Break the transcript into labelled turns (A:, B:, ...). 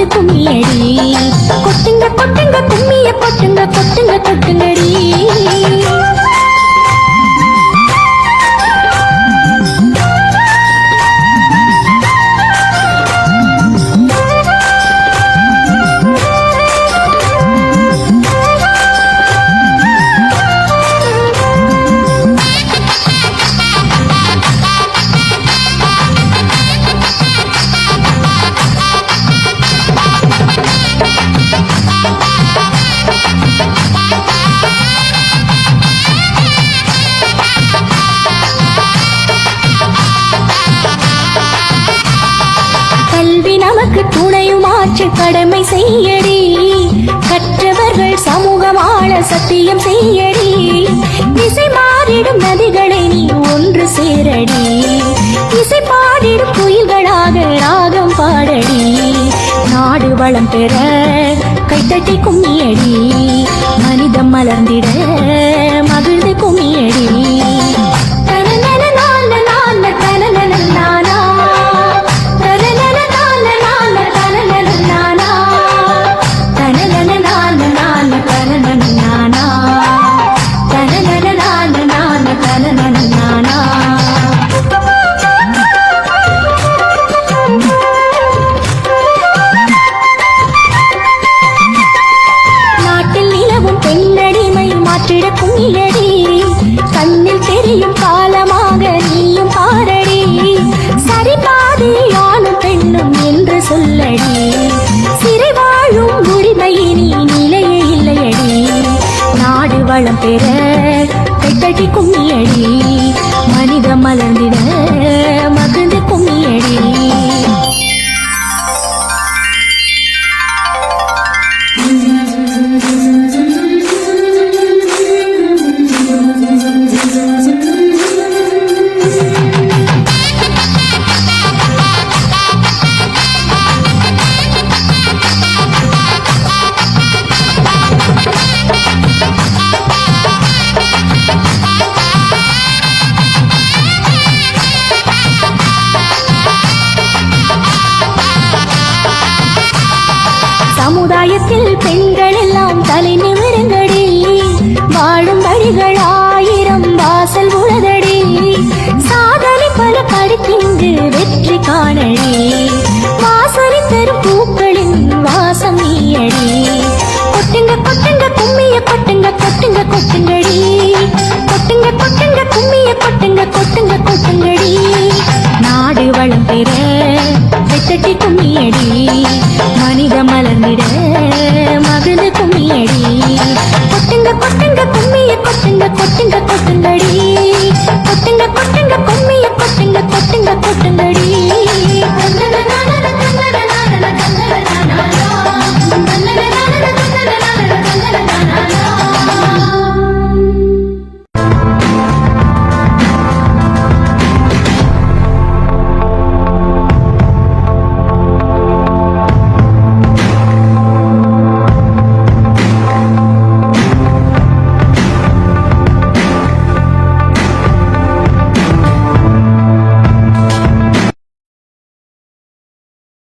A: கும்மியடி கொட்டுங்க கொட்டுங்க கும்மிய கொட்டுங்க கொட்டுங்க கொட்டுங்கடி துணையுமாற்று கடமை செய்யடி கற்றவர்கள் சமூகம் ஆள சத்தியம் செய்யடி இசை மாறிடும் நதிகளை நீ ஒன்று சேரடி இசை பாடிடும் குயில்களாக ராகம் பாடடி நாடு வளம் பெற கைத்தட்டி கும்மியடி மனிதம் மலர்ந்திட மகிழ்ந்து கும்மியடி கண்ணில் தெரியும் காலமாக நீயும் பாரடி சரி பாதி ஆணும் பெண்ணும் என்று சொல்லடி சிறை வாழும் உரிமையினி நிலையே இல்லையடி நாடு வளம் பெற கைத்தட்டி கும்மியடி மனித மலர்ந்திட மகிழ்ந்து கும்மியடி சமுதாயத்தில் பெண்கள் எல்லாம் தலை நிமிருங்கடி வாழும் வழிகள் ஆயிரம் வாசல் உளதடி சாதனை பல படித்திங்கு வெற்றி காணடி வாசனை தரும் பூக்களின் வாசம் நீயடி கொட்டுங்க கொட்டுங்க கும்மிய கொட்டுங்க கொட்டுங்க கொட்டுங்கடி கொட்டுங்க கொட்டுங்க கும்மிய கொட்டுங்க கொட்டுங்க கொட்டுங்கடி நாடு வளம் பெற வெத்தட்டி